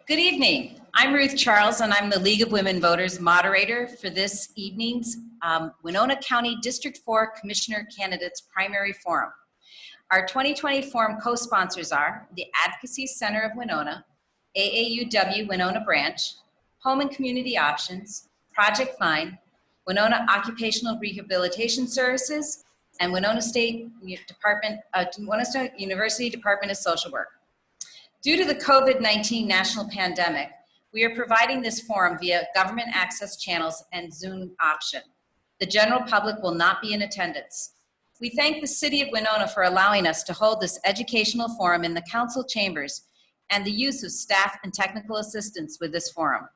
Good evening. I'm Ruth Charles, and I'm the League of Women Voters moderator for this evening's Winona County District 4 Commissioner Candidates Primary Forum. Our 2020 forum co-sponsors are the Advocacy Center of Winona, AAUW Winona Branch, Home and Community Options, Project Find, Winona Occupational Rehabilitation Services, and Winona State University Department of Social Work. Due to the COVID-19 national pandemic, we are providing this forum via government access channels and Zoom option. The general public will not be in attendance. We thank the City of Winona for allowing us to hold this educational forum in the council chambers and the use of staff and technical assistance with this forum.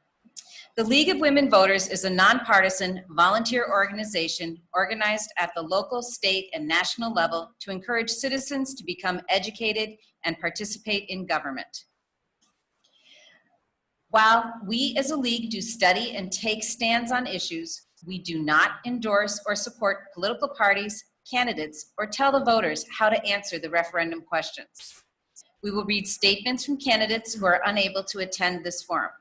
The League of Women Voters is a nonpartisan volunteer organization organized at the local, state, and national level to encourage citizens to become educated and participate in government. While we as a league do study and take stands on issues, we do not endorse or support political parties, candidates, or tell the voters how to answer the referendum questions. We will read statements from candidates who are unable to attend this forum.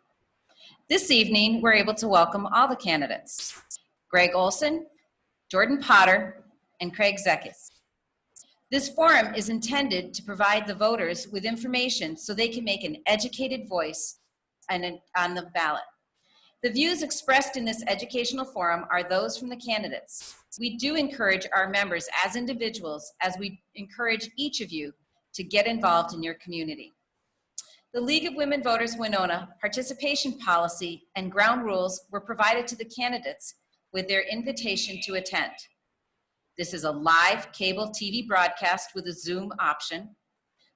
This evening, we're able to welcome all the candidates: Greg Olson, Jordan Potter, and Craig Zekis. This forum is intended to provide the voters with information so they can make an educated voice on the ballot. The views expressed in this educational forum are those from the candidates. We do encourage our members as individuals, as we encourage each of you to get involved in your community. The League of Women Voters Winona participation policy and ground rules were provided to the candidates with their invitation to attend. This is a live cable TV broadcast with a Zoom option.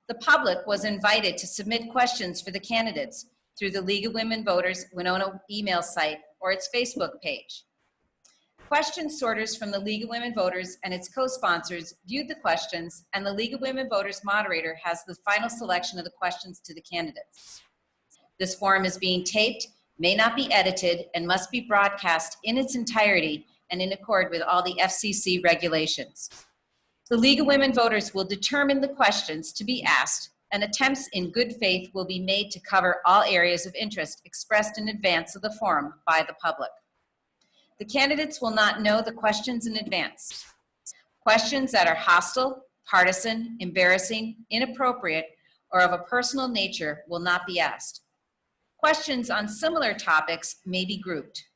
The public was invited to submit questions for the candidates through the League of Women Voters Winona email site or its Facebook page. Question sorters from the League of Women Voters and its co-sponsors viewed the questions, and the League of Women Voters moderator has the final selection of the questions to the candidates. This forum is being taped, may not be edited, and must be broadcast in its entirety and in accord with all the FCC regulations. The League of Women Voters will determine the questions to be asked, and attempts in good faith will be made to cover all areas of interest expressed in advance of the forum by the public. The candidates will not know the questions in advance. Questions that are hostile, partisan, embarrassing, inappropriate, or of a personal nature will not be asked. Questions on similar topics may be grouped.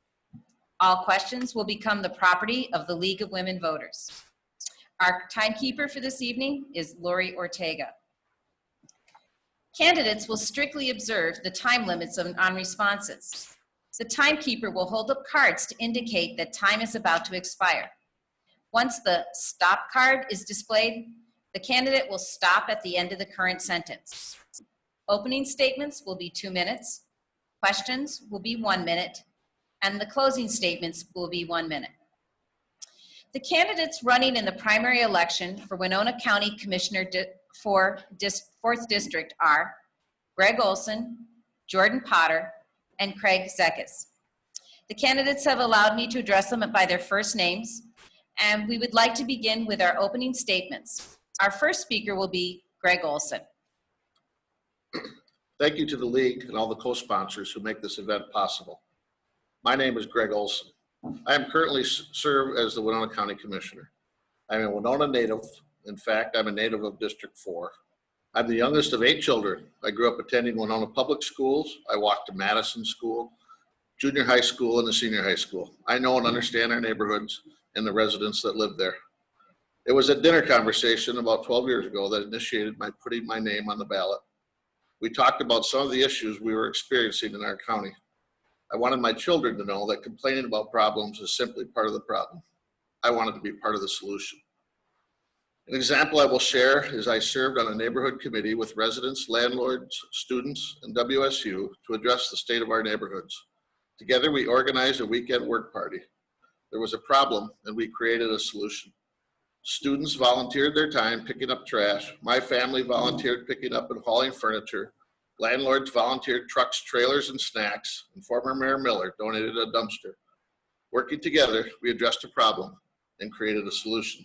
All questions will become the property of the League of Women Voters. Our timekeeper for this evening is Lori Ortega. Candidates will strictly observe the time limits on responses. The timekeeper will hold up cards to indicate that time is about to expire. Once the stop card is displayed, the candidate will stop at the end of the current sentence. Opening statements will be 2 minutes, questions will be 1 minute, and the closing statements will be 1 minute. The candidates running in the primary election for Winona County Commissioner for 4th District are Greg Olson, Jordan Potter, and Craig Zekis. The candidates have allowed me to address them by their first names, and we would like to begin with our opening statements. Our first speaker will be Greg Olson. Thank you to the League and all the co-sponsors who make this event possible. My name is Greg Olson. I am currently serve as the Winona County Commissioner. I'm a Winona native. In fact, I'm a native of District 4. I'm the youngest of 8 children. I grew up attending Winona public schools. I walked to Madison School, junior high school, and the senior high school. I know and understand our neighborhoods and the residents that live there. It was a dinner conversation about 12 years ago that initiated my putting my name on the ballot. We talked about some of the issues we were experiencing in our county. I wanted my children to know that complaining about problems is simply part of the problem. I wanted to be part of the solution. An example I will share is I served on a neighborhood committee with residents, landlords, students, and WSU to address the state of our neighborhoods. Together, we organized a weekend work party. There was a problem, and we created a solution. Students volunteered their time picking up trash. My family volunteered picking up and hauling furniture. Landlords volunteered trucks, trailers, and snacks, and former Mayor Miller donated a dumpster. Working together, we addressed a problem and created a solution.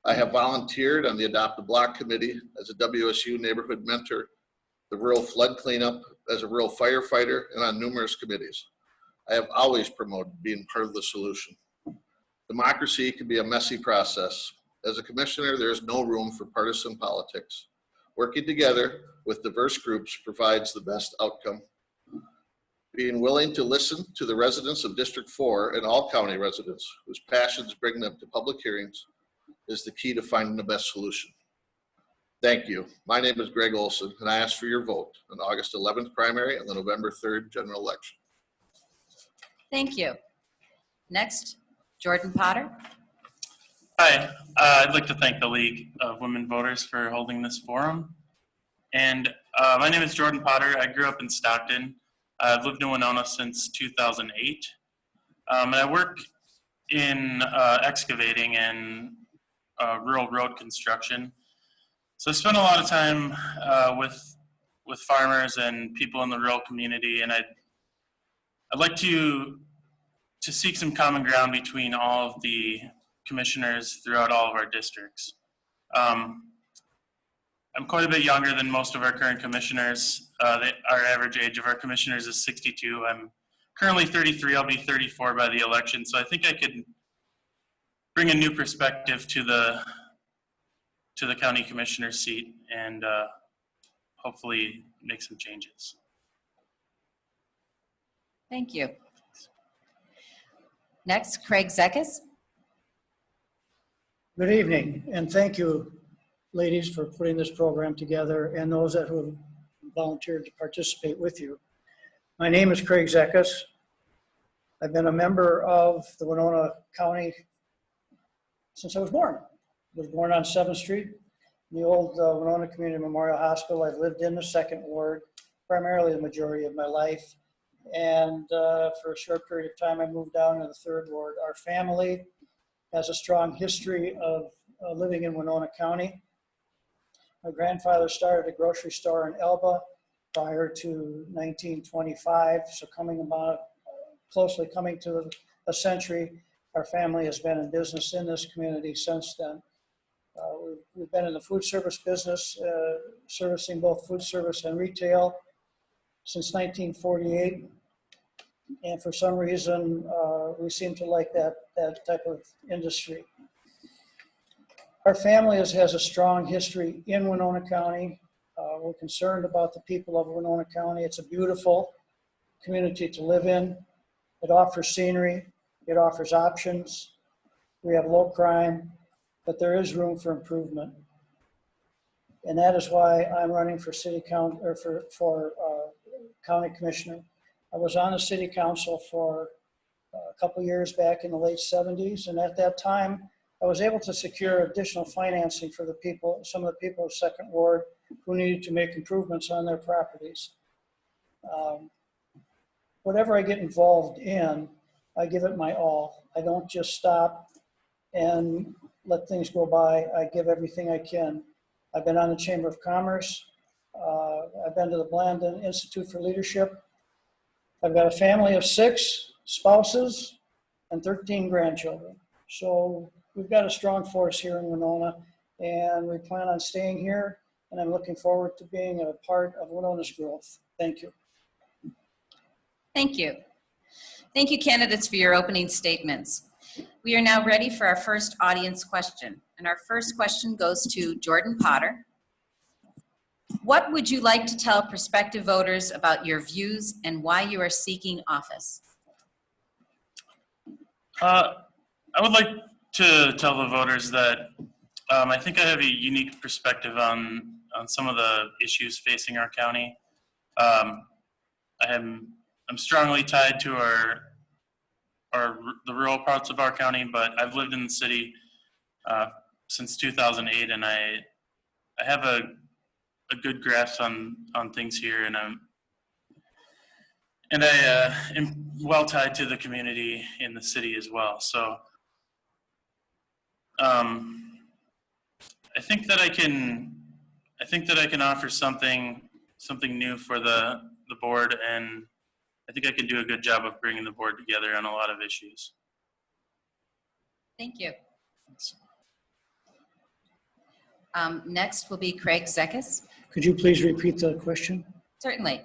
I have volunteered on the Adopt a Block Committee as a WSU neighborhood mentor the rural flood cleanup, as a rural firefighter, and on numerous committees. I have always promoted being part of the solution. Democracy can be a messy process. As a commissioner, there is no room for partisan politics. Working together with diverse groups provides the best outcome. Being willing to listen to the residents of District 4 and all county residents whose passions bring them to public hearings is the key to finding the best solution. Thank you. My name is Greg Olson, and I ask for your vote on August 11th primary and the November 3rd general election. Thank you. Next, Jordan Potter. Hi, I'd like to thank the League of Women Voters for holding this forum. And my name is Jordan Potter. I grew up in Stockton. I've lived in Winona since 2008. And I work in excavating and rural road construction. So I spent a lot of time with farmers and people in the rural community, and I'd like to seek some common ground between all of the commissioners throughout all of our districts. I'm quite a bit younger than most of our current commissioners. Our average age of our commissioners is 62. I'm currently 33. I'll be 34 by the election, so I think I could bring a new perspective to the county commissioner seat and hopefully make some changes. Thank you. Next, Craig Zekas. Good evening, and thank you, ladies, for putting this program together and those that who have volunteered to participate with you. My name is Craig Zekas. I've been a member of the Winona County since I was born. I was born on 7th Street, in the old Winona Community Memorial Hospital. I've lived in the 2nd Ward, primarily the majority of my life. And for a short period of time, I moved down to the 3rd Ward. Our family has a strong history of living in Winona County. My grandfather started a grocery store in Elba prior to 1925, so closely coming to a century. Our family has been in business in this community since then. We've been in the food service business, servicing both food service and retail since 1948. And for some reason, we seem to like that type of industry. Our family has a strong history in Winona County. We're concerned about the people of Winona County. It's a beautiful community to live in. It offers scenery. It offers options. We have low crime, but there is room for improvement. And that is why I'm running for city council or for county commissioner. I was on the city council for a couple years back in the late 70s, and at that time, I was able to secure additional financing for the people, some of the people of 2nd Ward who needed to make improvements on their properties. Whatever I get involved in, I give it my all. I don't just stop and let things go by. I give everything I can. I've been on the Chamber of Commerce. I've been to the Blandon Institute for Leadership. I've got a family of 6 spouses and 13 grandchildren. So we've got a strong force here in Winona, and we plan on staying here, and I'm looking forward to being a part of Winona's growth. Thank you. Thank you. Thank you, candidates, for your opening statements. We are now ready for our first audience question. And our first question goes to Jordan Potter. What would you like to tell prospective voters about your views and why you are seeking office? I would like to tell the voters that I think I have a unique perspective on some of the issues facing our county. I'm strongly tied to the rural parts of our county, but I've lived in the city since 2008, and I have a good grasp on things here, and I am well tied to the community in the city as well. So I think that I can offer something new for the board, and I think I can do a good job of bringing the board together on a lot of issues. Thank you. Next will be Craig Zekas. Could you please repeat the question? Certainly.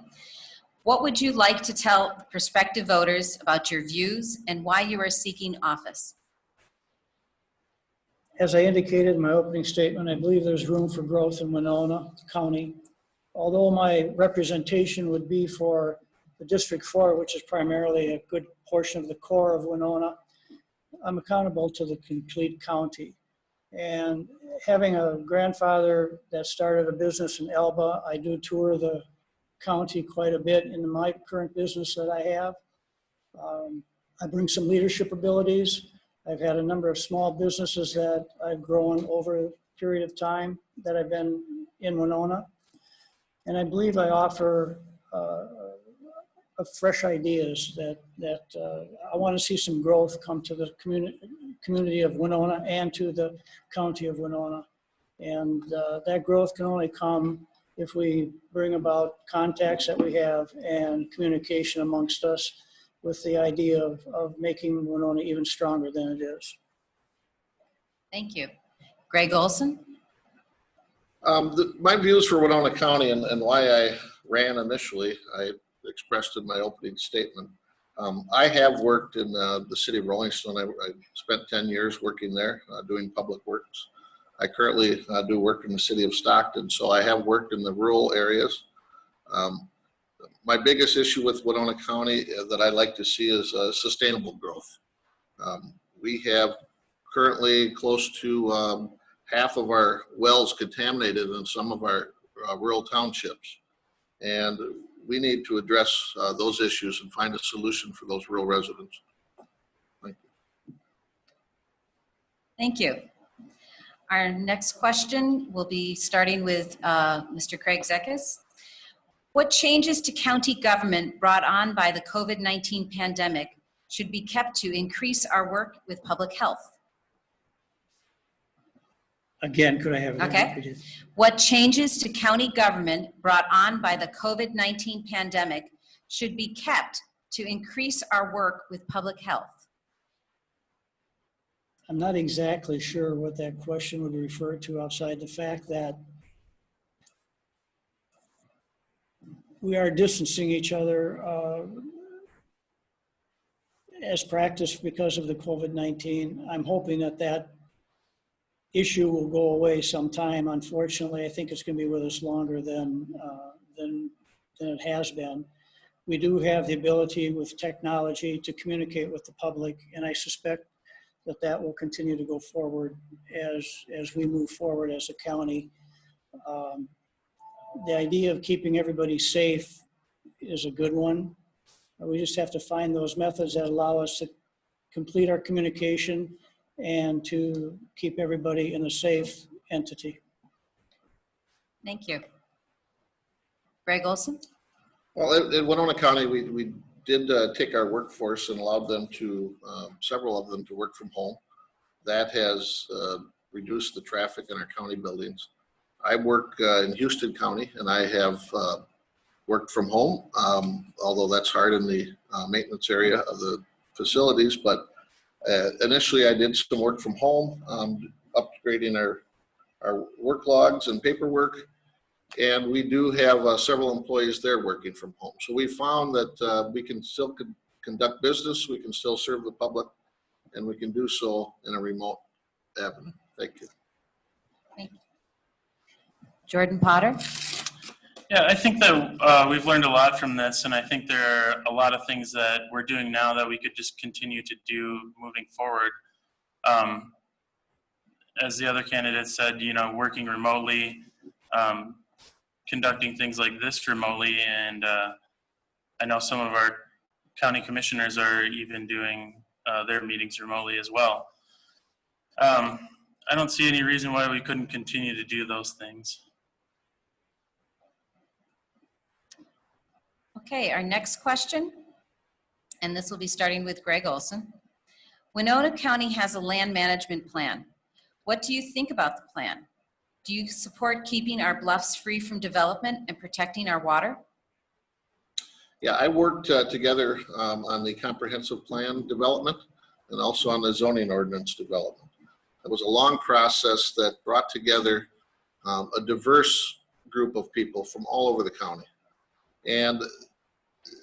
What would you like to tell prospective voters about your views and why you are seeking office? As I indicated in my opening statement, I believe there's room for growth in Winona County. Although my representation would be for the District 4, which is primarily a good portion of the core of Winona, I'm accountable to the complete county. And having a grandfather that started a business in Elba, I do tour the county quite a bit in my current business that I have. I bring some leadership abilities. I've had a number of small businesses that I've grown over a period of time that I've been in Winona. And I believe I offer fresh ideas that I want to see some growth come to the community of Winona and to the county of Winona. And that growth can only come if we bring about contacts that we have and communication amongst us with the idea of making Winona even stronger than it is. Thank you. Greg Olson? My views for Winona County and why I ran initially, I expressed in my opening statement. I have worked in the city of Rolling Stone. I spent 10 years working there doing public works. I currently do work in the city of Stockton, so I have worked in the rural areas. My biggest issue with Winona County that I'd like to see is sustainable growth. We have currently close to half of our wells contaminated in some of our rural townships. And we need to address those issues and find a solution for those rural residents. Thank you. Thank you. Our next question will be starting with Mr. Craig Zekas. What changes to county government brought on by the COVID-19 pandemic should be kept to increase our work with public health? Again, could I have it Okay. repeated? What changes to county government brought on by the COVID-19 pandemic should be kept to increase our work with public health? I'm not exactly sure what that question would refer to outside the fact that we are distancing each other as practiced because of the COVID-19. I'm hoping that that issue will go away sometime. Unfortunately, I think it's going to be with us longer than it has been. We do have the ability with technology to communicate with the public, and I suspect that that will continue to go forward as we move forward as a county. The idea of keeping everybody safe is a good one. We just have to find those methods that allow us to complete our communication and to keep everybody in a safe entity. Thank you. Greg Olson? Well, in Winona County, we did take our workforce and allowed them to, several of them to work from home. That has reduced the traffic in our county buildings. I work in Houston County, and I have worked from home, although that's hard in the maintenance area of the facilities. But initially, I did some work from home, upgrading our work logs and paperwork. And we do have several employees there working from home. So we found that we can still conduct business, we can still serve the public, and we can do so in a remote avenue. Thank you. Thank you. Jordan Potter? Yeah, I think that we've learned a lot from this, and I think there are a lot of things that we're doing now that we could just continue to do moving forward. As the other candidate said, you know, working remotely, conducting things like this remotely, and I know some of our county commissioners are even doing their meetings remotely as well. I don't see any reason why we couldn't continue to do those things. Okay, our next question, and this will be starting with Greg Olson. Winona County has a land management plan. What do you think about the plan? Do you support keeping our bluffs free from development and protecting our water? Yeah, I worked together on the comprehensive plan development and also on the zoning ordinance development. It was a long process that brought together a diverse group of people from all over the county. And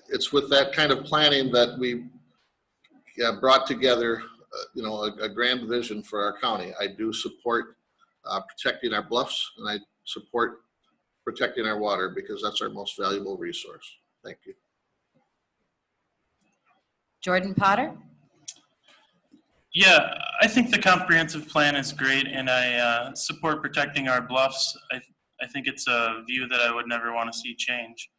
it's with that kind of planning that we brought together, a grand vision for our county. I do support protecting our bluffs, and I support protecting our water because that's our most valuable resource. Thank you. Jordan Potter? Yeah, I think the comprehensive plan is great, and I support protecting our bluffs. I think it's a view that I would never want to see change.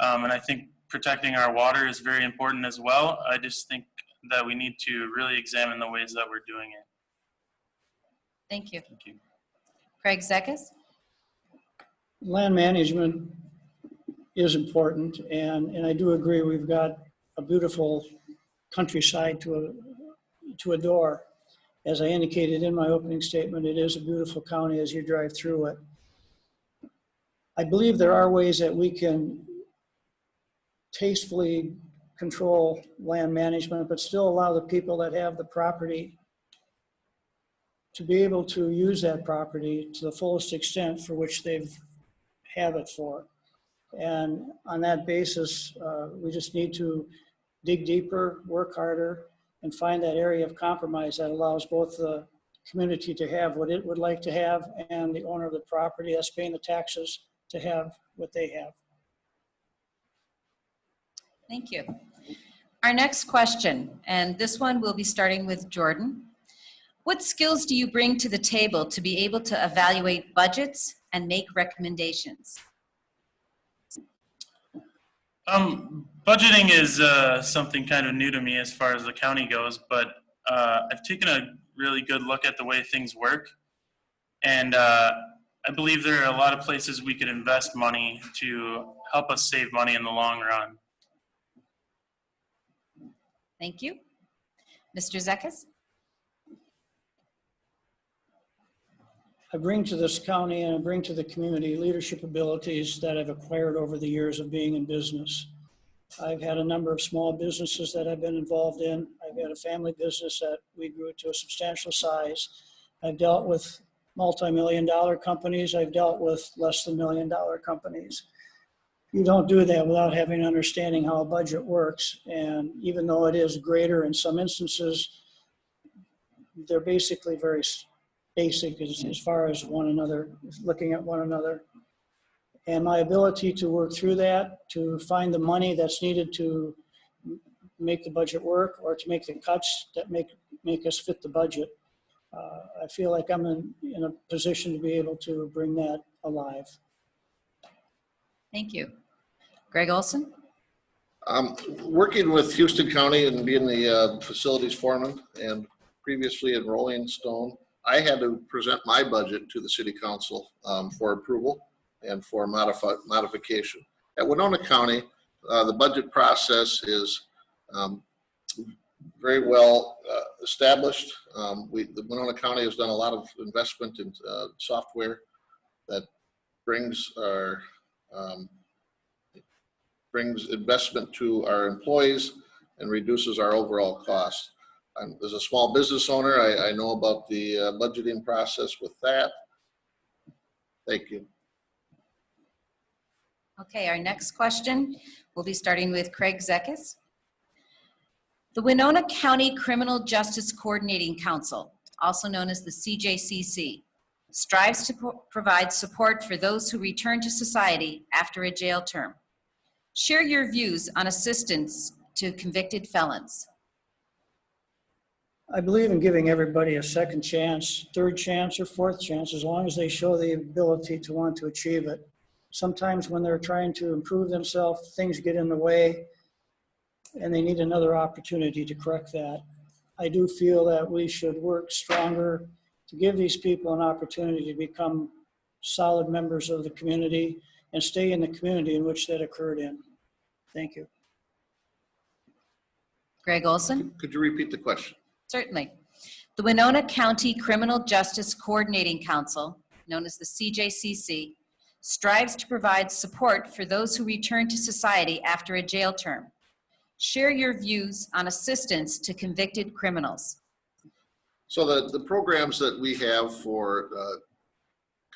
And I think protecting our water is very important as well. I just think that we need to really examine the ways that we're doing it. Thank you. Thank you. Craig Zekas? Land management is important, and I do agree we've got a beautiful countryside to adore. As I indicated in my opening statement, it is a beautiful county as you drive through it. I believe there are ways that we can tastefully control land management, but still allow the people that have the property to be able to use that property to the fullest extent for which they've have it for. And on that basis, we just need to dig deeper, work harder, and find that area of compromise that allows both the community to have what it would like to have and the owner of the property that's paying the taxes to have what they have. Thank you. Our next question, and this one will be starting with Jordan. What skills do you bring to the table to be able to evaluate budgets and make recommendations? Budgeting is something kind of new to me as far as the county goes, but I've taken a really good look at the way things work. And I believe there are a lot of places we could invest money to help us save money in the long run. Thank you. Mr. Zekas? I bring to this county and I bring to the community leadership abilities that I've acquired over the years of being in business. I've had a number of small businesses that I've been involved in. I've had a family business that we grew to a substantial size. I've dealt with multi-million-dollar companies. I've dealt with less than $1 million companies. You don't do that without having an understanding how a budget works. And even though it is greater in some instances, they're basically very basic as far as one another, looking at one another. And my ability to work through that, to find the money that's needed to make the budget work or to make the cuts that make us fit the budget. I feel like I'm in a position to be able to bring that alive. Thank you. Greg Olson? Working with Houston County and being the facilities foreman and previously in Rolling Stone, I had to present my budget to the city council for approval and for modification. At Winona County, the budget process is very well established. The Winona County has done a lot of investment in software that brings investment to our employees and reduces our overall costs. As a small business owner, I know about the budgeting process with that. Thank you. Okay, our next question will be starting with Craig Zekas. The Winona County Criminal Justice Coordinating Council, also known as the CJCC, strives to provide support for those who return to society after a jail term. Share your views on assistance to convicted felons. I believe in giving everybody a second chance, third chance, or fourth chance, as long as they show the ability to want to achieve it. Sometimes when they're trying to improve themselves, things get in the way and they need another opportunity to correct that. I do feel that we should work stronger to give these people an opportunity to become solid members of the community and stay in the community in which that occurred in. Thank you. Greg Olson? Could you repeat the question? Certainly. The Winona County Criminal Justice Coordinating Council, known as the CJCC, strives to provide support for those who return to society after a jail term. Share your views on assistance to convicted criminals. So the programs that we have for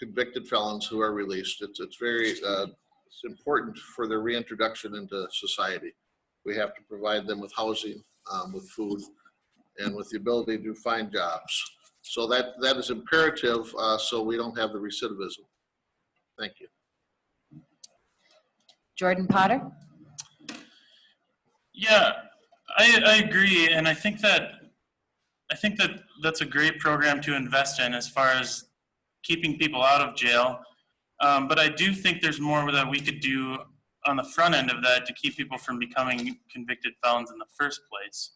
convicted felons who are released. It's very it's important for their reintroduction into society. We have to provide them with housing, with food, and with the ability to find jobs. So that is imperative, so we don't have the recidivism. Thank you. Jordan Potter? Yeah, I agree, and I think that that's a great program to invest in as far as keeping people out of jail. But I do think there's more that we could do on the front end of that to keep people from becoming convicted felons in the first place.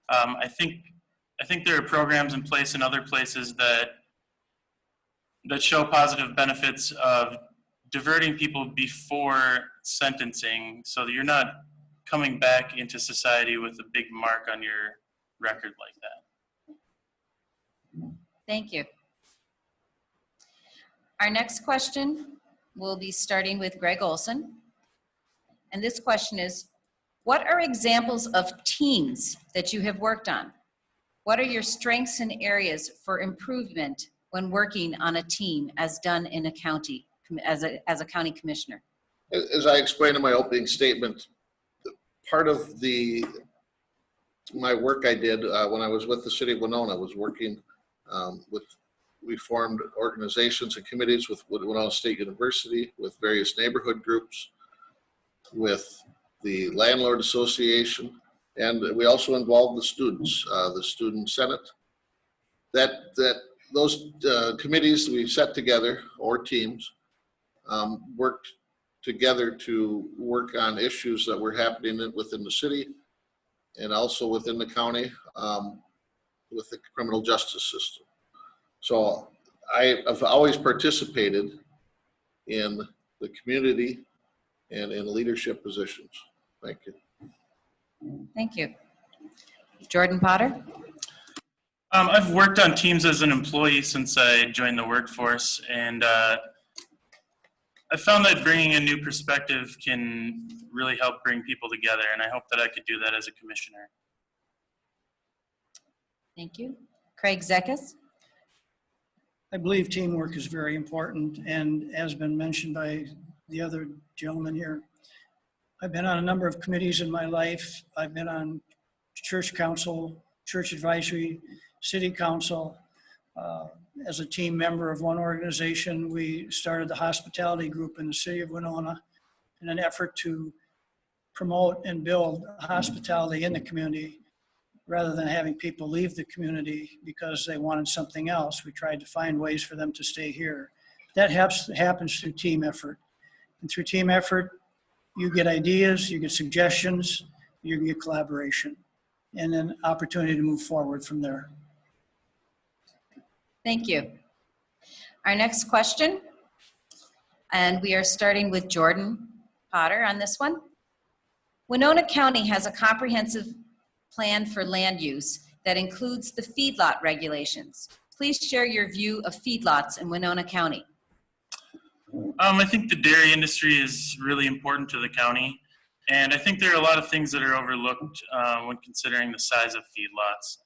I think there are programs in place in other places that show positive benefits of diverting people before sentencing, so that you're not coming back into society with a big mark on your record like that. Thank you. Our next question will be starting with Greg Olson. And this question is, what are examples of teams that you have worked on? What are your strengths and areas for improvement when working on a team as done in a county, as a county commissioner? As I explained in my opening statement, part of my work I did when I was with the city of Winona was working we formed organizations and committees with Winona State University, with various neighborhood groups, with the Landlord Association, and we also involved the students, the Student Senate. Those committees we set together, or teams, worked together to work on issues that were happening within the city and also within the county with the criminal justice system. So I've always participated in the community and in leadership positions. Thank you. Thank you. Jordan Potter? I've worked on teams as an employee since I joined the workforce, and I found that bringing a new perspective can really help bring people together, and I hope that I could do that as a commissioner. Thank you. Craig Zekas? I believe teamwork is very important, and as been mentioned by the other gentleman here, I've been on a number of committees in my life. I've been on church council, church advisory, city council. As a team member of one organization, we started the hospitality group in the city of Winona in an effort to promote and build hospitality in the community rather than having people leave the community because they wanted something else. We tried to find ways for them to stay here. That happens through team effort. And through team effort, you get ideas, you get suggestions, you get collaboration, and an opportunity to move forward from there. Thank you. Our next question, and we are starting with Jordan Potter on this one. Winona County has a comprehensive plan for land use that includes the feedlot regulations. Please share your view of feedlots in Winona County. I think the dairy industry is really important to the county, and I think there are a lot of things that are overlooked when considering the size of feedlots.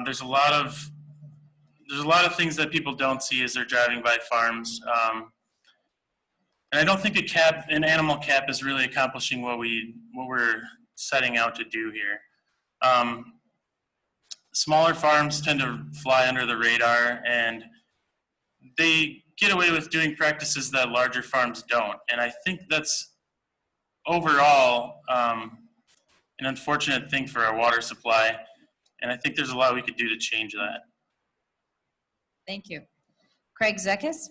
There's a lot of things that people don't see as they're driving by farms, and I don't think an animal cap is really accomplishing what we're setting out to do here. Smaller farms tend to fly under the radar, and they get away with doing practices that larger farms don't. And I think that's overall an unfortunate thing for our water supply. And I think there's a lot we could do to change that. Thank you. Craig Zekas?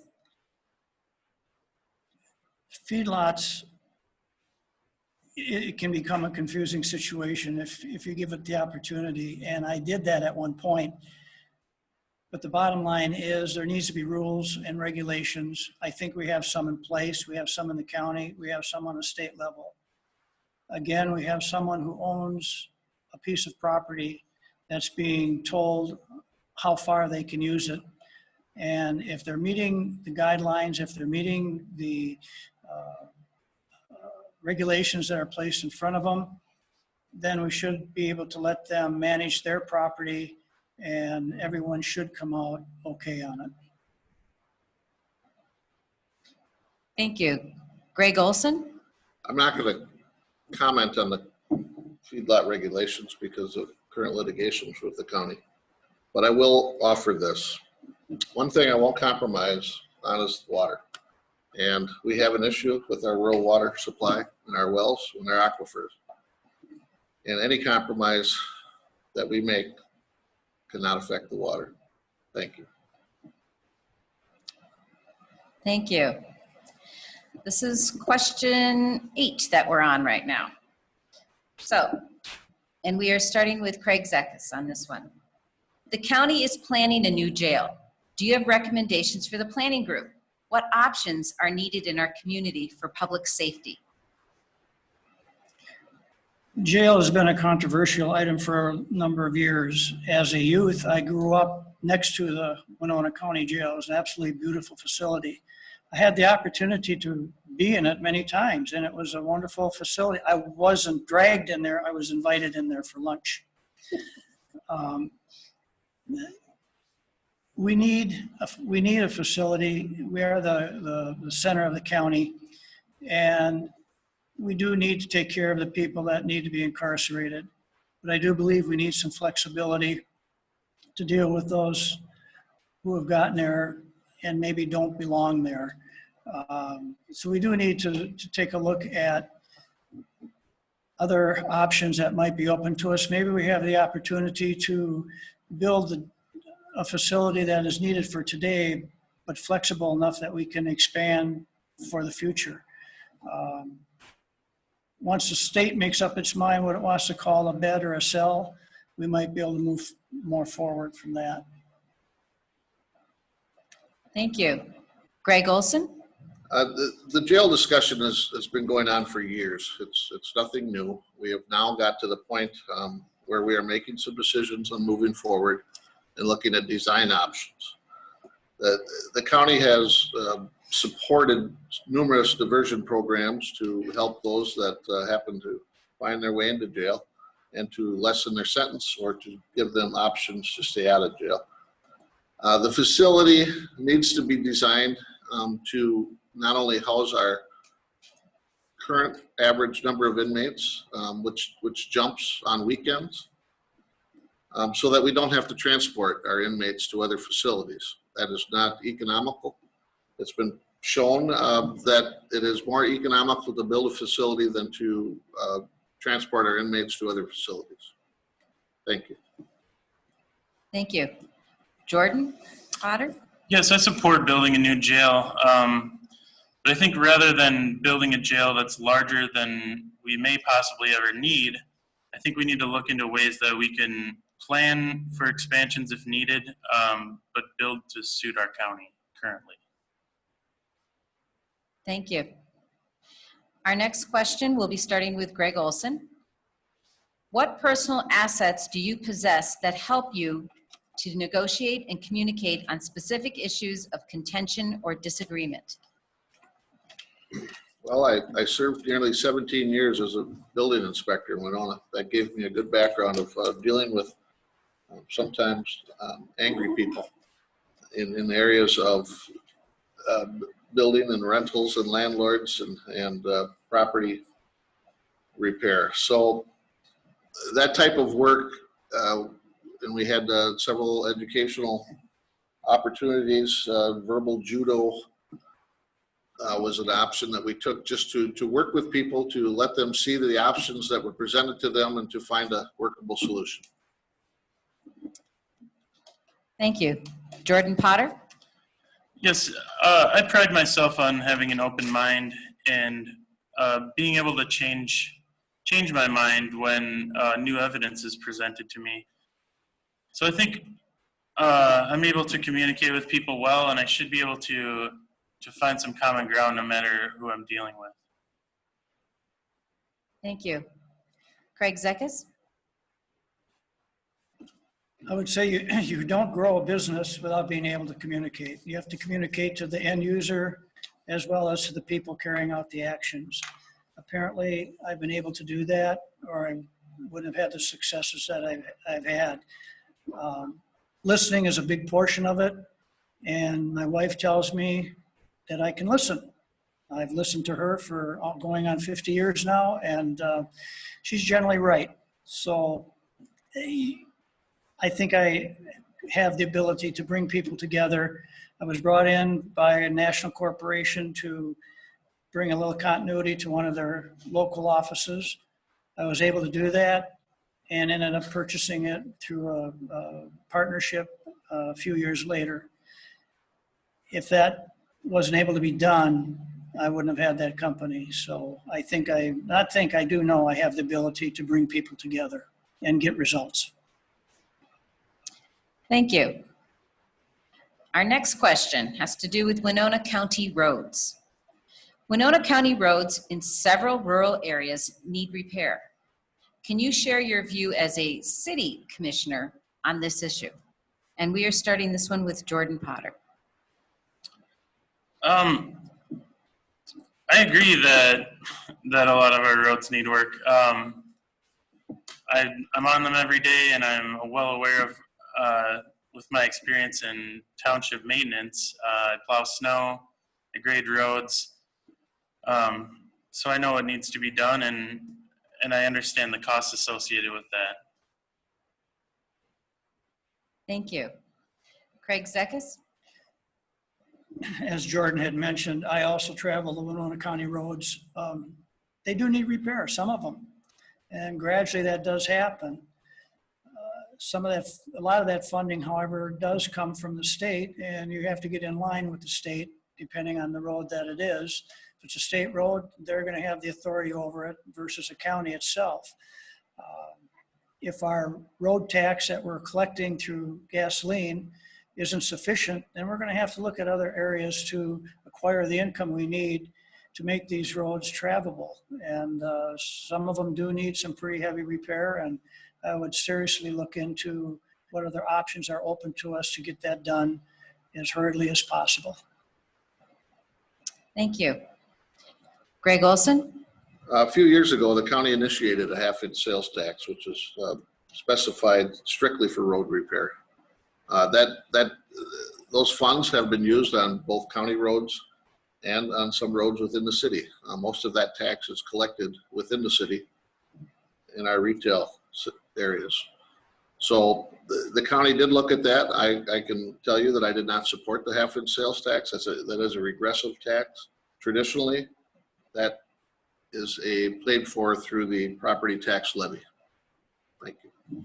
Feedlots, it can become a confusing situation if you give it the opportunity. And I did that at one point. But the bottom line is there needs to be rules and regulations. I think we have some in place. We have some in the county. We have some on the state level. Again, we have someone who owns a piece of property that's being told how far they can use it. And if they're meeting the guidelines, if they're meeting the regulations that are placed in front of them, then we should be able to let them manage their property, and everyone should come out okay on it. Thank you. Greg Olson? I'm not going to comment on the feedlot regulations because of current litigations with the county, but I will offer this. One thing I won't compromise on is water. And we have an issue with our rural water supply and our wells and our aquifers. And any compromise that we make cannot affect the water. Thank you. Thank you. This is question 8 that we're on right now. So, and we are starting with Craig Zekas on this one. The county is planning a new jail. Do you have recommendations for the planning group? What options are needed in our community for public safety? Jail has been a controversial item for a number of years. As a youth, I grew up next to the Winona County Jail. It was an absolutely beautiful facility. I had the opportunity to be in it many times, and it was a wonderful facility. I wasn't dragged in there. I was invited in there for lunch. We need a facility. We are the center of the county, and we do need to take care of the people that need to be incarcerated. But I do believe we need some flexibility to deal with those who have gotten there and maybe don't belong there. So we do need to take a look at other options that might be open to us. Maybe we have the opportunity to build a facility that is needed for today, but flexible enough that we can expand for the future. Once the state makes up its mind what it wants to call a bed or a cell, we might be able to move more forward from that. Thank you. Greg Olson? The jail discussion has been going on for years. It's nothing new. We have now got to the point where we are making some decisions on moving forward and looking at design options. The county has supported numerous diversion programs to help those that happen to find their way into jail and to lessen their sentence or to give them options to stay out of jail. The facility needs to be designed to not only house our current average number of inmates, which jumps on weekends, so that we don't have to transport our inmates to other facilities. That is not economical. It's been shown that it is more economical to build a facility than to transport our inmates to other facilities. Thank you. Thank you. Jordan Potter? Yes, I support building a new jail. But I think rather than building a jail that's larger than we may possibly ever need, I think we need to look into ways that we can plan for expansions if needed, but build to suit our county currently. Thank you. Our next question will be starting with Greg Olson. What personal assets do you possess that help you to negotiate and communicate on specific issues of contention or disagreement? Well, I served nearly 17 years as a building inspector in Winona. That gave me a good background of dealing with sometimes angry people in areas of building and rentals and landlords and property repair. So that type of work, and we had several educational opportunities. Verbal judo was an option that we took just to work with people, to let them see the options that were presented to them and to find a workable solution. Thank you. Jordan Potter? Yes, I pride myself on having an open mind and being able to change my mind when new evidence is presented to me. So I think I'm able to communicate with people well, and I should be able to find some common ground no matter who I'm dealing with. Thank you. Craig Zekas? I would say you don't grow a business without being able to communicate. You have to communicate to the end user as well as to the people carrying out the actions. Apparently, I've been able to do that, or I wouldn't have had the successes that I've had. Listening is a big portion of it, and my wife tells me that I can listen. I've listened to her for going on 50 years now, and she's generally right. So I think I have the ability to bring people together. I was brought in by a national corporation to bring a little continuity to one of their local offices. I was able to do that and ended up purchasing it through a partnership a few years later. If that wasn't able to be done, I wouldn't have had that company. So I do know I have the ability to bring people together and get results. Thank you. Our next question has to do with Winona County roads. Winona County roads in several rural areas need repair. Can you share your view as a city commissioner on this issue? And we are starting this one with Jordan Potter. I agree that a lot of our roads need work. I'm on them every day, and I'm well aware of, with my experience in township maintenance, I plow snow, I grade roads. So I know what needs to be done, and I understand the costs associated with that. Thank you. Craig Zekas? As Jordan had mentioned, I also travel the Winona County roads. They do need repair, some of them, and gradually that does happen. A lot of that funding, however, does come from the state, and you have to get in line with the state depending on the road that it is. If it's a state road, they're going to have the authority over it versus a county itself. If our road tax that we're collecting through gasoline isn't sufficient, then we're going to have to look at other areas to acquire the income we need to make these roads travelable. And some of them do need some pretty heavy repair, and I would seriously look into what other options are open to us to get that done as hurriedly as possible. Thank you. Greg Olson? A few years ago, the county initiated a half-inch sales tax, which is specified strictly for road repair. Those funds have been used on both county roads and on some roads within the city. Most of that tax is collected within the city in our retail areas. So the county did look at that. I can tell you that I did not support the half-inch sales tax. That is a regressive tax. Traditionally, that is paid for through the property tax levy. Thank you.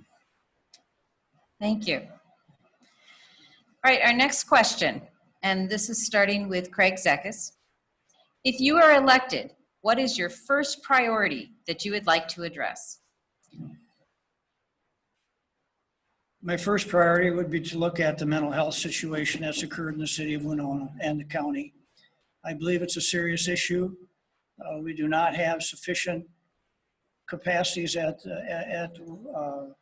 Thank you. All right, our next question, and this is starting with Craig Zekas. If you are elected, what is your first priority that you would like to address? My first priority would be to look at the mental health situation that's occurred in the city of Winona and the county. I believe it's a serious issue. We do not have sufficient capacities at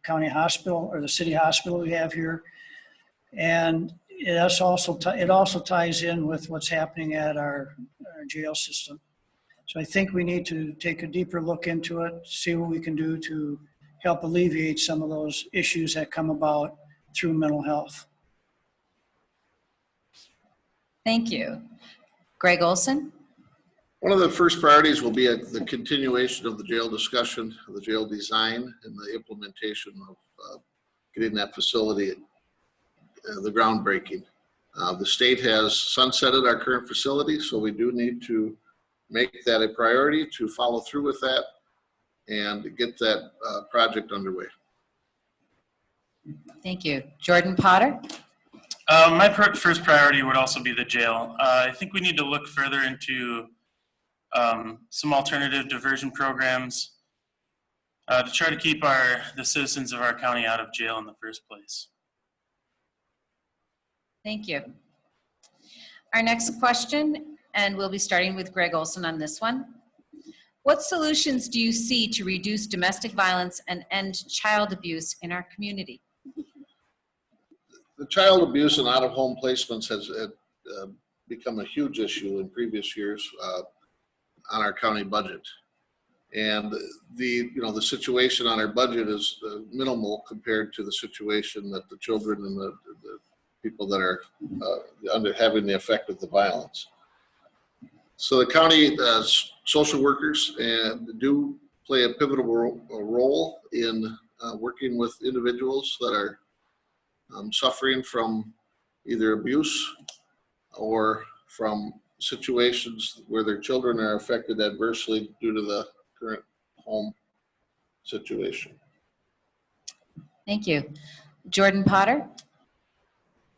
county hospital or the city hospital we have here. And it also ties in with what's happening at our jail system. So I think we need to take a deeper look into it, see what we can do to help alleviate some of those issues that come about through mental health. Thank you. Greg Olson? One of the first priorities will be the continuation of the jail discussion, the jail design, and the implementation of getting that facility, the groundbreaking. The state has sunsetted our current facility, so we do need to make that a priority to follow through with that and get that project underway. Thank you. Jordan Potter? My first priority would also be the jail. I think we need to look further into some alternative diversion programs to try to keep the citizens of our county out of jail in the first place. Thank you. Our next question, and we'll be starting with Greg Olson on this one. What solutions do you see to reduce domestic violence and end child abuse in our community? The child abuse and out-of-home placements has become a huge issue in previous years on our county budget. And the situation on our budget is minimal compared to the situation that the children and the people that are having the effect of the violence. So the county social workers do play a pivotal role in working with individuals that are suffering from either abuse or from situations where their children are affected adversely due to the current home situation. Thank you. Jordan Potter?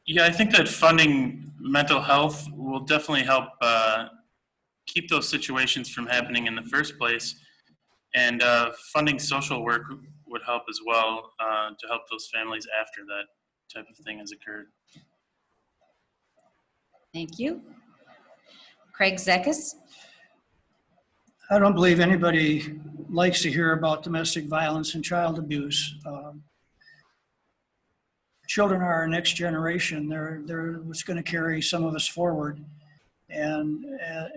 Yeah, I think that funding mental health will definitely help keep those situations from happening in the first place. And funding social work would help as well to help those families after that type of thing has occurred. Thank you. Craig Zekas? I don't believe anybody likes to hear about domestic violence and child abuse. Children are our next generation. They're what's going to carry some of us forward. And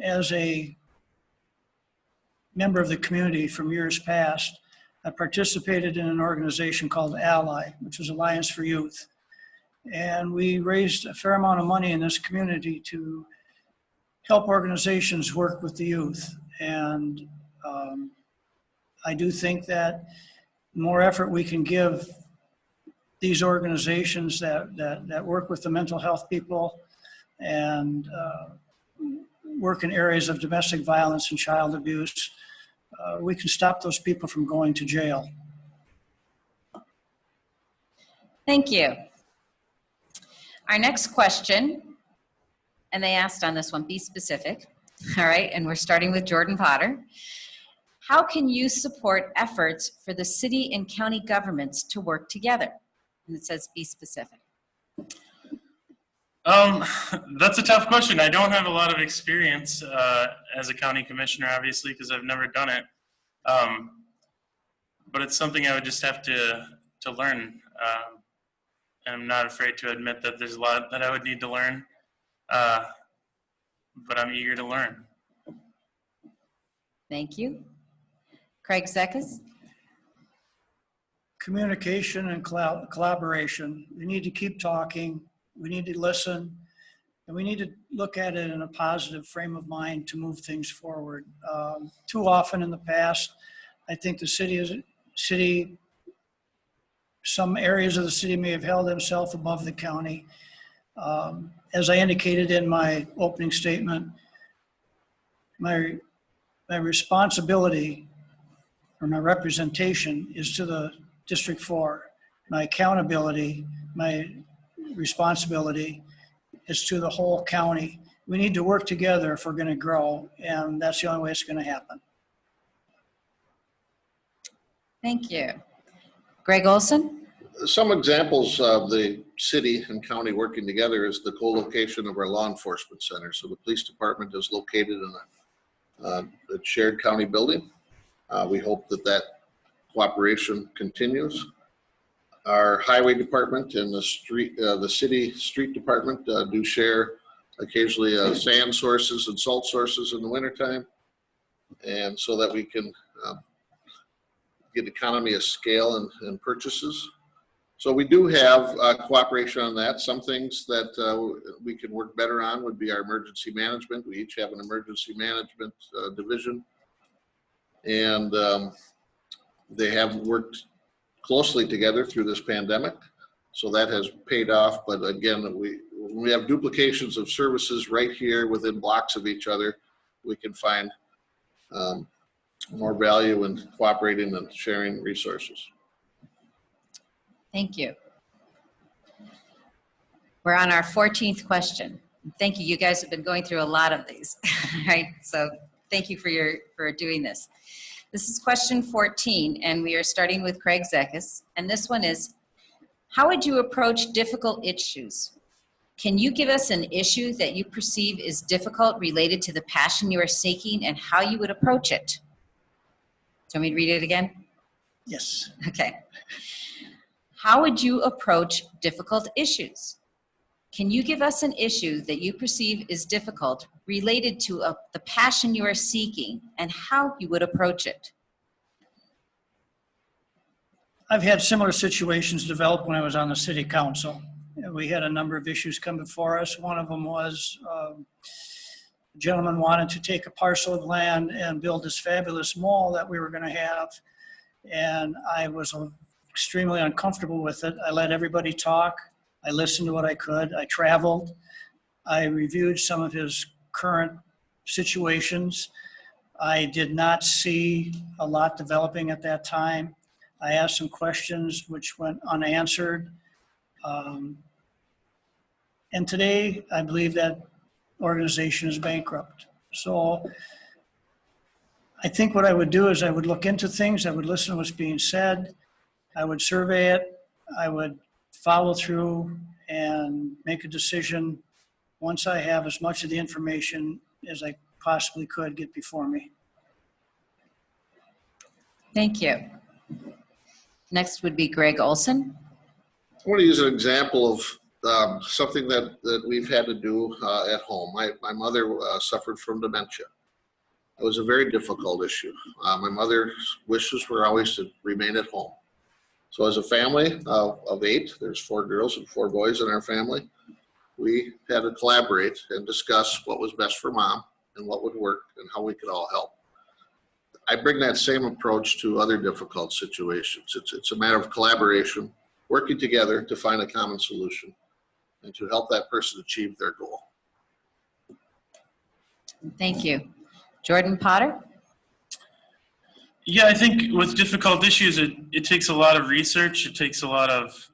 as a member of the community from years past, I participated in an organization called Ally, which was Alliance for Youth. And we raised a fair amount of money in this community to help organizations work with the youth. And I do think that the more effort we can give these organizations that work with the mental health people and work in areas of domestic violence and child abuse, we can stop those people from going to jail. Thank you. Our next question, and they asked on this one, be specific. All right, and we're starting with Jordan Potter. How can you support efforts for the city and county governments to work together? And it says be specific. That's a tough question. I don't have a lot of experience as a county commissioner, obviously, because I've never done it. But it's something I would just have to learn. And I'm not afraid to admit that there's a lot that I would need to learn. But I'm eager to learn. Thank you. Craig Zekas? Communication and collaboration. We need to keep talking. We need to listen. And we need to look at it in a positive frame of mind to move things forward. Too often in the past, I think the city, some areas of the city may have held themselves above the county. As I indicated in my opening statement, my responsibility or my representation is to the District 4. My accountability, my responsibility is to the whole county. We need to work together if we're going to grow, and that's the only way it's going to happen. Thank you. Greg Olson? Some examples of the city and county working together is the co-location of our law enforcement center. So the police department is located in a shared county building. We hope that cooperation continues. Our highway department and the city street department do share occasionally sand sources and salt sources in the wintertime, and so that we can get economy of scale and purchases. So we do have cooperation on that. Some things that we can work better on would be our emergency management. We each have an emergency management division, and they have worked closely together through this pandemic. So that has paid off. But again, when we have duplications of services right here within blocks of each other, we can find more value in cooperating and sharing resources. Thank you. We're on our 14th question. Thank you. You guys have been going through a lot of these, right? So thank you for doing this. This is question 14, and we are starting with Craig Zekas. And this one is, how would you approach difficult issues? Can you give us an issue that you perceive is difficult related to the passion you are seeking and how you would approach it? Do you want me to read it again? Yes. Okay. How would you approach difficult issues? Can you give us an issue that you perceive is difficult related to the passion you are seeking and how you would approach it? I've had similar situations develop when I was on the city council. We had a number of issues come before us. One of them was The gentleman wanted to take a parcel of land and build this fabulous mall that we were going to have. And I was extremely uncomfortable with it. I let everybody talk. I listened to what I could. I traveled. I reviewed some of his current situations. I did not see a lot developing at that time. I asked some questions which went unanswered. And today, I believe that organization is bankrupt. So I think what I would do is I would look into things, I would listen to what's being said, I would survey it, I would follow through and make a decision once I have as much of the information as I possibly could get before me. Thank you. Next would be Greg Olson. I want to use an example of something that we've had to do at home. My mother suffered from dementia. It was a very difficult issue. My mother's wishes were always to remain at home. So as a family of 8, there's 4 girls and 4 boys in our family, we had to collaborate and discuss what was best for mom and what would work and how we could all help. I bring that same approach to other difficult situations. It's a matter of collaboration, working together to find a common solution and to help that person achieve their goal. Thank you. Jordan Potter? Yeah, I think with difficult issues, it takes a lot of research. It takes a lot of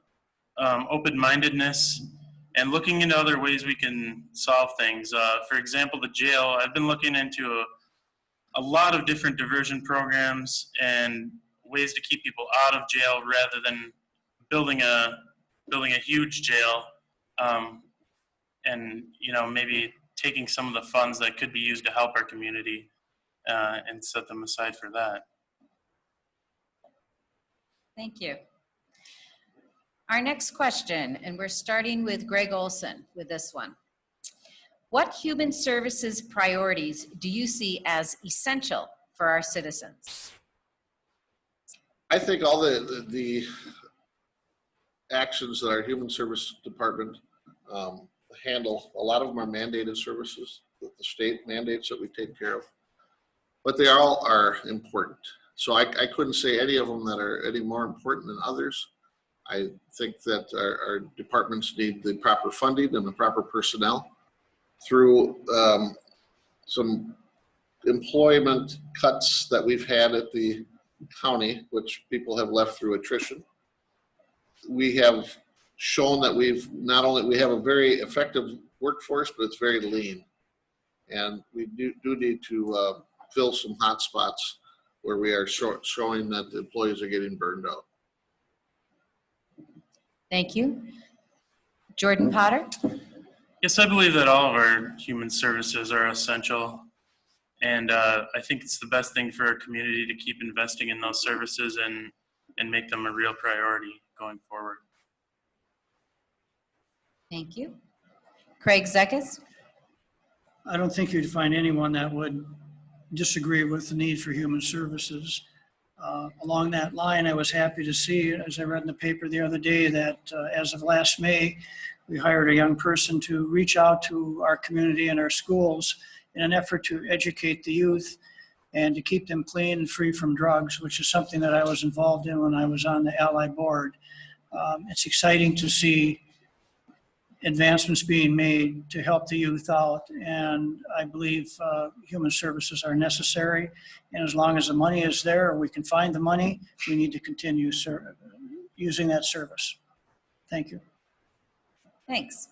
open-mindedness and looking into other ways we can solve things. For example, the jail, I've been looking into a lot of different diversion programs and ways to keep people out of jail rather than building a huge jail, and maybe taking some of the funds that could be used to help our community and set them aside for that. Thank you. Our next question, and we're starting with Greg Olson with this one. What human services priorities do you see as essential for our citizens? I think all the actions that our human service department handle, a lot of them are mandated services that the state mandates that we take care of, but they all are important. So I couldn't say any of them that are any more important than others. I think that our departments need the proper funding and the proper personnel. Through some employment cuts that we've had at the county, which people have left through attrition, we have shown that we have a very effective workforce, but it's very lean. And we do need to fill some hot spots where we are showing that the employees are getting burned out. Thank you. Jordan Potter? Yes, I believe that all of our human services are essential. And I think it's the best thing for our community to keep investing in those services and make them a real priority going forward. Thank you. Craig Zekas? I don't think you'd find anyone that would disagree with the need for human services. Along that line, I was happy to see, as I read in the paper the other day, that as of last May, we hired a young person to reach out to our community and our schools in an effort to educate the youth and to keep them clean and free from drugs, which is something that I was involved in when I was on the Ally board. It's exciting to see advancements being made to help the youth out, and I believe human services are necessary, and as long as the money is there, or we can find the money, we need to continue using that service. Thank you. Thanks.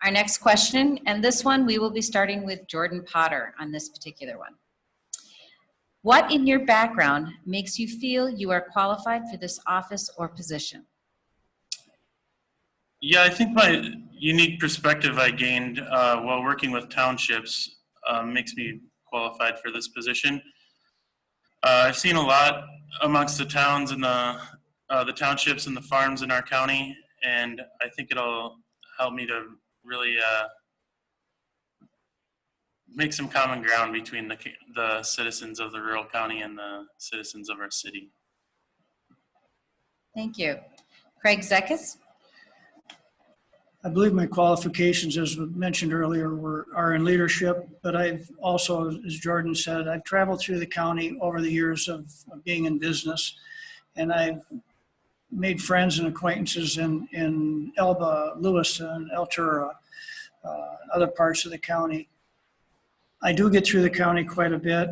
Our next question, and this one we will be starting with Jordan Potter on this particular one. What in your background makes you feel you are qualified for this office or position? Yeah, I think my unique perspective I gained while working with townships makes me qualified for this position. I've seen a lot amongst the towns and the townships and the farms in our county, and I think it'll help me to really make some common ground between the citizens of the rural county and the citizens of our city. Thank you. Craig Zekas? I believe my qualifications, as was mentioned earlier, are in leadership, but I've also, as Jordan said, I've traveled through the county over the years of being in business, and I've made friends and acquaintances in Elba, Lewiston, Altura, other parts of the county. I do get through the county quite a bit.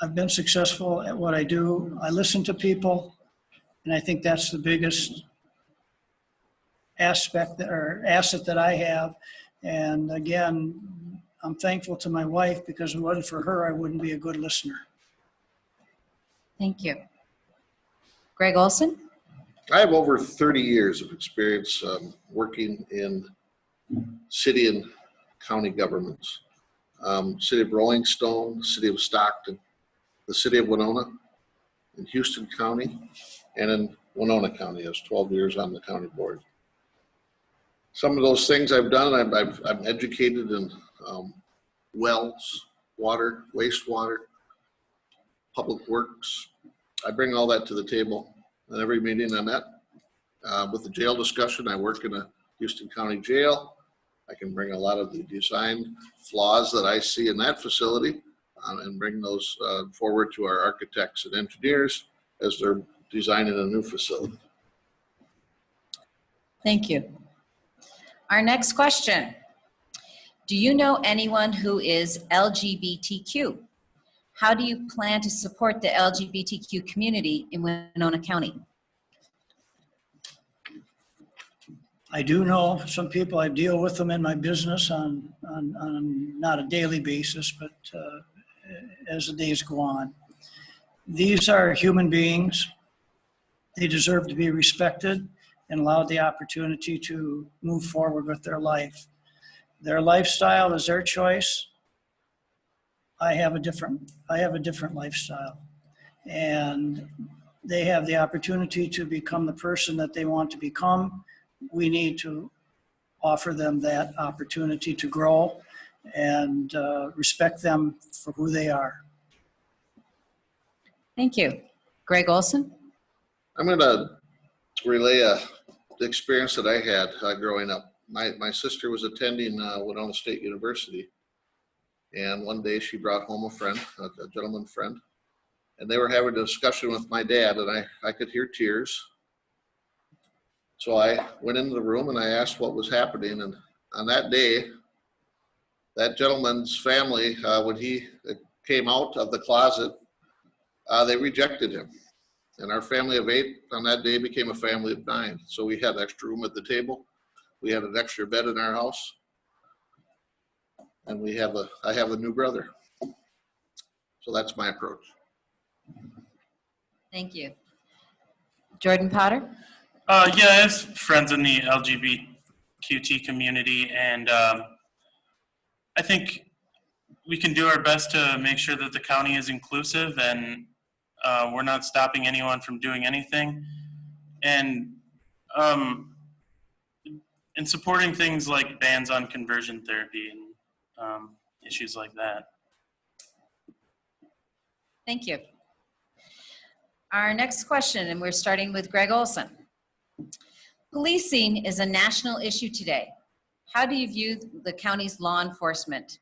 I've been successful at what I do. I listen to people, and I think that's the biggest aspect or asset that I have. And again, I'm thankful to my wife, because if it wasn't for her, I wouldn't be a good listener. Thank you. Greg Olson? I have over 30 years of experience working in city and county governments. City of Rolling Stone, City of Stockton, the City of Winona, in Houston County, and in Winona County. I was 12 years on the county board. Some of those things I've done, I'm educated in wells, water, wastewater, public works. I bring all that to the table at every meeting I'm at. With the jail discussion, I work in a Houston County jail. I can bring a lot of the design flaws that I see in that facility and bring those forward to our architects and engineers as they're designing a new facility. Thank you. Our next question. Do you know anyone who is LGBTQ? How do you plan to support the LGBTQ community in Winona County? I do know some people. I deal with them in my business on not a daily basis, but as the days go on. These are human beings. They deserve to be respected and allowed the opportunity to move forward with their life. Their lifestyle is their choice. I have a different lifestyle, and they have the opportunity to become the person that they want to become. We need to offer them that opportunity to grow and respect them for who they are. Thank you. Greg Olson? I'm going to relay the experience that I had growing up. My sister was attending Winona State University, and one day she brought home a friend, a gentleman friend, and they were having a discussion with my dad, and I could hear tears. So I went into the room and I asked what was happening, and on that day, that gentleman's family, when he came out of the closet, they rejected him. And our family of 8 on that day became a family of 9. So we had extra room at the table. We had an extra bed in our house. And I have a new brother. So that's my approach. Thank you. Jordan Potter? Yeah, I have friends in the LGBTQT community, and I think we can do our best to make sure that the county is inclusive, and we're not stopping anyone from doing anything. And supporting things like bans on conversion therapy and issues like that. Thank you. Our next question, and we're starting with Greg Olson. Policing is a national issue today. How do you view the county's law enforcement?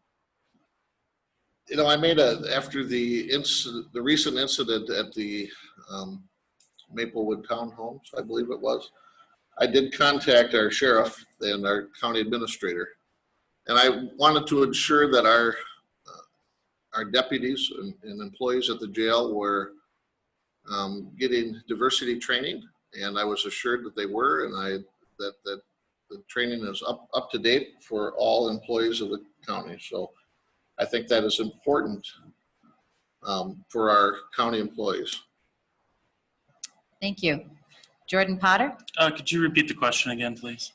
You know, after the recent incident at the Maplewood Townhomes, I believe it was, I did contact our sheriff and our county administrator, and I wanted to ensure that our deputies and employees at the jail were getting diversity training, and I was assured that they were, and that the training is up to date for all employees of the county. So I think that is important for our county employees. Thank you. Jordan Potter? Could you repeat the question again, please?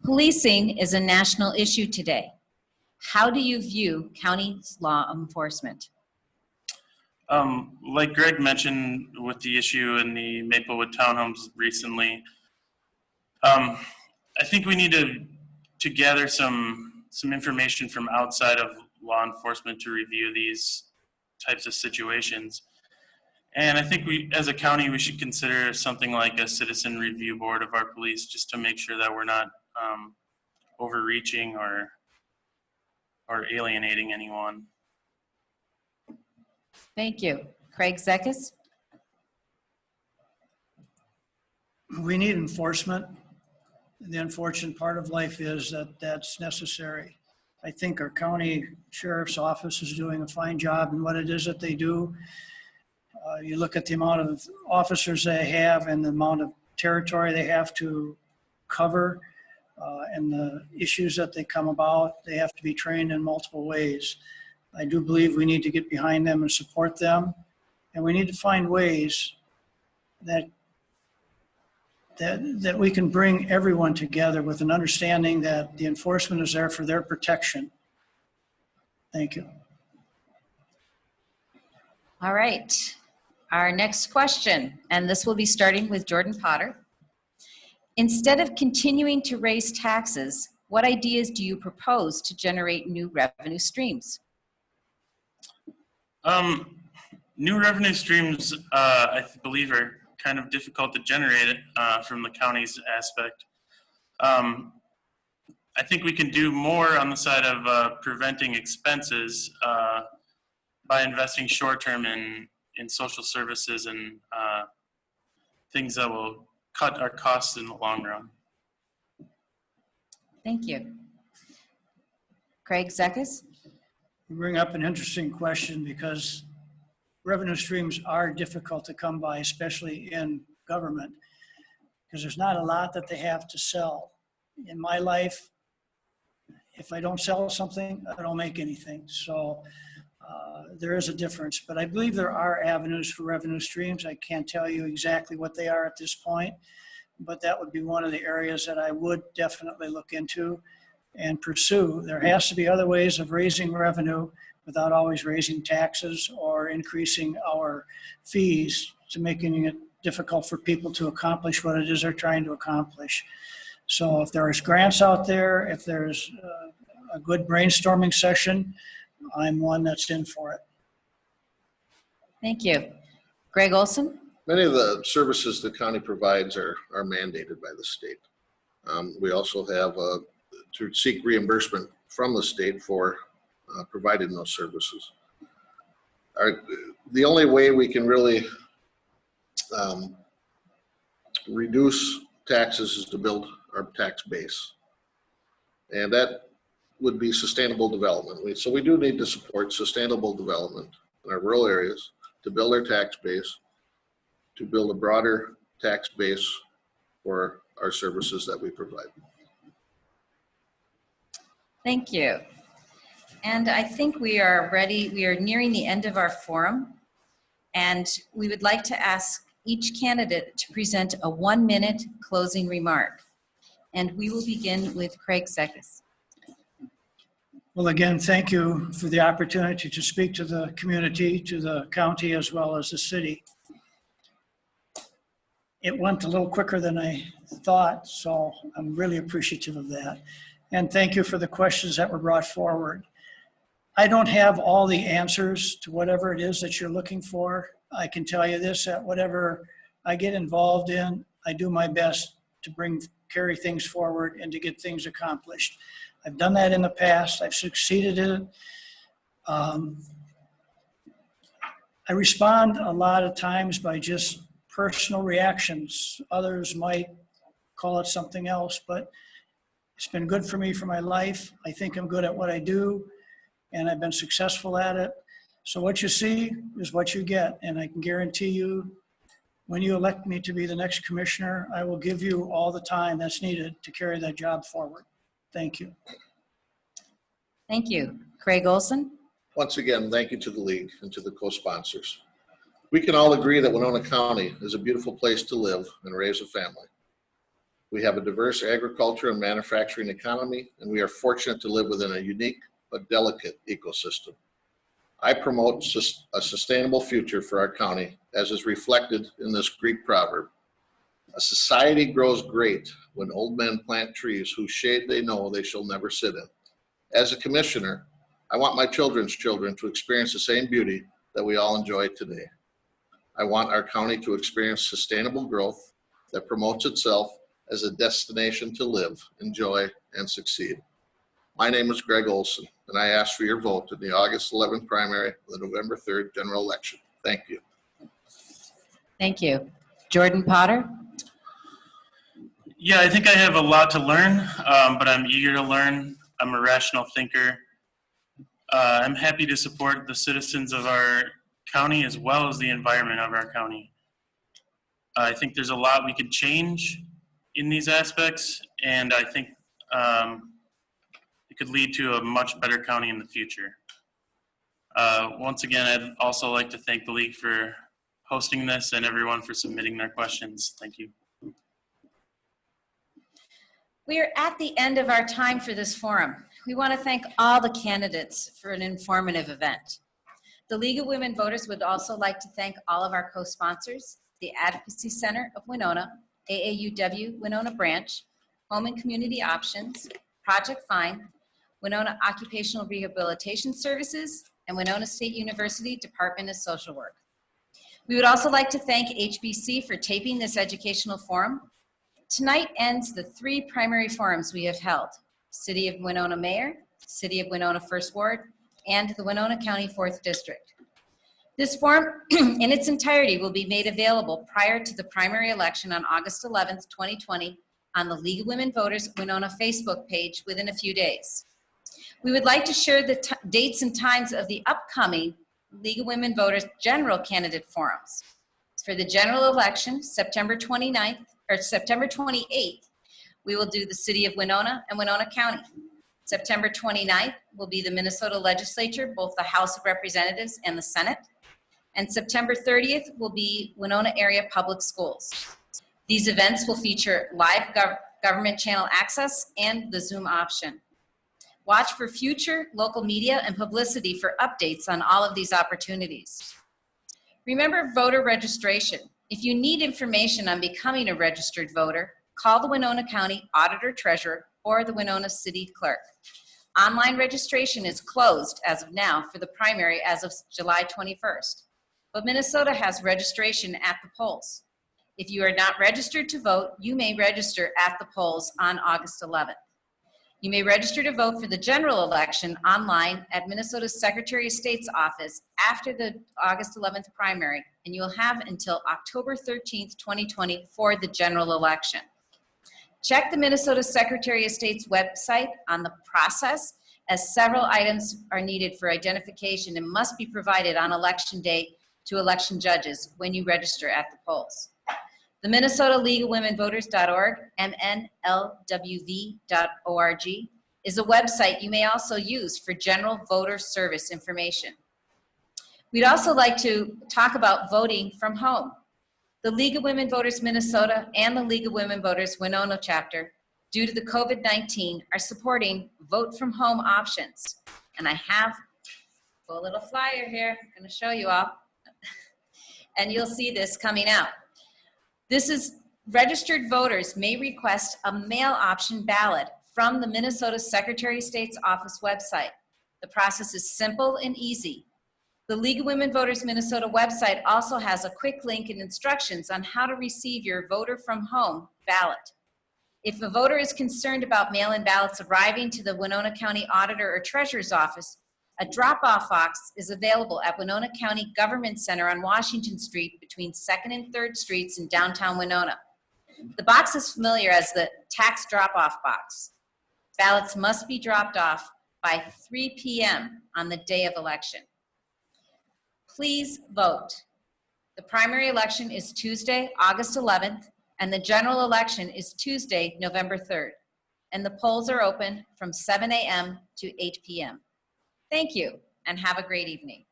Policing is a national issue today. How do you view county's law enforcement? Like Greg mentioned with the issue in the Maplewood Townhomes recently, I think we need to gather some information from outside of law enforcement to review these types of situations. And I think we, as a county, we should consider something like a citizen review board of our police, just to make sure that we're not overreaching or alienating anyone. Thank you. Craig Zekas? We need enforcement. The unfortunate part of life is that that's necessary. I think our county sheriff's office is doing a fine job in what it is that they do. You look at the amount of officers they have and the amount of territory they have to cover and the issues that they come about, they have to be trained in multiple ways. I do believe we need to get behind them and support them. And we need to find ways that we can bring everyone together with an understanding that the enforcement is there for their protection. Thank you. All right. Our next question, and this will be starting with Jordan Potter. Instead of continuing to raise taxes, what ideas do you propose to generate new revenue streams? New revenue streams, I believe, are kind of difficult to generate from the county's aspect. I think we can do more on the side of preventing expenses by investing short-term in social services and things that will cut our costs in the long run. Thank you. Craig Zekas? You bring up an interesting question because revenue streams are difficult to come by, especially in government, because there's not a lot that they have to sell. In my life, if I don't sell something, I don't make anything. So there is a difference, but I believe there are avenues for revenue streams. I can't tell you exactly what they are at this point, but that would be one of the areas that I would definitely look into and pursue. There has to be other ways of raising revenue without always raising taxes or increasing our fees to making it difficult for people to accomplish what it is they're trying to accomplish. So if there's grants out there, if there's a good brainstorming session, I'm one that's in for it. Thank you. Greg Olson? Many of the services the county provides are mandated by the state. We also have to seek reimbursement from the state for providing those services. The only way we can really reduce taxes is to build our tax base. And that would be sustainable development. So we do need to support sustainable development in our rural areas to build our tax base, to build a broader tax base for our services that we provide. Thank you. And I think we are ready. We are nearing the end of our forum. And we would like to ask each candidate to present a 1-minute closing remark. And we will begin with Craig Zekas. Well, again, thank you for the opportunity to speak to the community, to the county, as well as the city. It went a little quicker than I thought, so I'm really appreciative of that. And thank you for the questions that were brought forward. I don't have all the answers to whatever it is that you're looking for. I can tell you this, that whatever I get involved in, I do my best to carry things forward and to get things accomplished. I've done that in the past. I've succeeded in it. I respond a lot of times by just personal reactions. Others might call it something else, but it's been good for me for my life. I think I'm good at what I do, and I've been successful at it. So what you see is what you get, and I can guarantee you, when you elect me to be the next commissioner, I will give you all the time that's needed to carry that job forward. Thank you. Thank you. Craig Olson? Once again, thank you to the league and to the co-sponsors. We can all agree that Winona County is a beautiful place to live and raise a family. We have a diverse agriculture and manufacturing economy, and we are fortunate to live within a unique but delicate ecosystem. I promote a sustainable future for our county, as is reflected in this Greek proverb. A society grows great when old men plant trees whose shade they know they shall never sit in. As a commissioner, I want my children's children to experience the same beauty that we all enjoy today. I want our county to experience sustainable growth that promotes itself as a destination to live, enjoy, and succeed. My name is Greg Olson, and I ask for your vote in the August 11th primary of the November 3rd general election. Thank you. Thank you. Jordan Potter? Yeah, I think I have a lot to learn, but I'm eager to learn. I'm a rational thinker. I'm happy to support the citizens of our county as well as the environment of our county. I think there's a lot we could change in these aspects, and I think it could lead to a much better county in the future. Once again, I'd also like to thank the league for hosting this and everyone for submitting their questions. Thank you. We are at the end of our time for this forum. We want to thank all the candidates for an informative event. The League of Women Voters would also like to thank all of our co-sponsors, the Advocacy Center of Winona, AAUW Winona Branch, Home and Community Options, Project Find, Winona Occupational Rehabilitation Services, and Winona State University Department of Social Work. We would also like to thank HBC for taping this educational forum. Tonight ends the 3 primary forums we have held: City of Winona Mayor, City of Winona First Ward, and the Winona County 4th District. This forum in its entirety will be made available prior to the primary election on August 11th, 2020 on the League of Women Voters Winona Facebook page within a few days. We would like to share the dates and times of the upcoming League of Women Voters general candidate forums. For the general election, September 29th or September 28th, we will do the City of Winona and Winona County. September 29th will be the Minnesota Legislature, both the House of Representatives and the Senate. And September 30th will be Winona Area Public Schools. These events will feature live government channel access and the Zoom option. Watch for future local media and publicity for updates on all of these opportunities. Remember voter registration. If you need information on becoming a registered voter, call the Winona County Auditor Treasurer or the Winona City Clerk. Online registration is closed as of now for the primary as of July 21st, but Minnesota has registration at the polls. If you are not registered to vote, you may register at the polls on August 11th. You may register to vote for the general election online at Minnesota's Secretary of State's office after the August 11th primary, and you'll have until October 13th, 2020 for the general election. Check the Minnesota Secretary of State's website on the process, as several items are needed for identification and must be provided on election day to election judges when you register at the polls. The Minnesota League of Women Voters.org, MNLWV.org, is a website you may also use for general voter service information. We'd also like to talk about voting from home. The League of Women Voters Minnesota and the League of Women Voters Winona chapter, due to the COVID-19, are supporting vote from home options. And I have a little flyer here, I'm going to show you all. And you'll see this coming out. This is registered voters may request a mail option ballot from the Minnesota Secretary of State's office website. The process is simple and easy. The League of Women Voters Minnesota website also has a quick link and instructions on how to receive your voter from home ballot. If a voter is concerned about mail-in ballots arriving to the Winona County Auditor or Treasurer's office, a drop-off box is available at Winona County Government Center on Washington Street between 2nd and 3rd Streets in downtown Winona. The box is familiar as the tax drop-off box. Ballots must be dropped off by 3 p.m. on the day of election. Please vote. The primary election is Tuesday, August 11th, and the general election is Tuesday, November 3rd. And the polls are open from 7 a.m. to 8 p.m. Thank you, and have a great evening.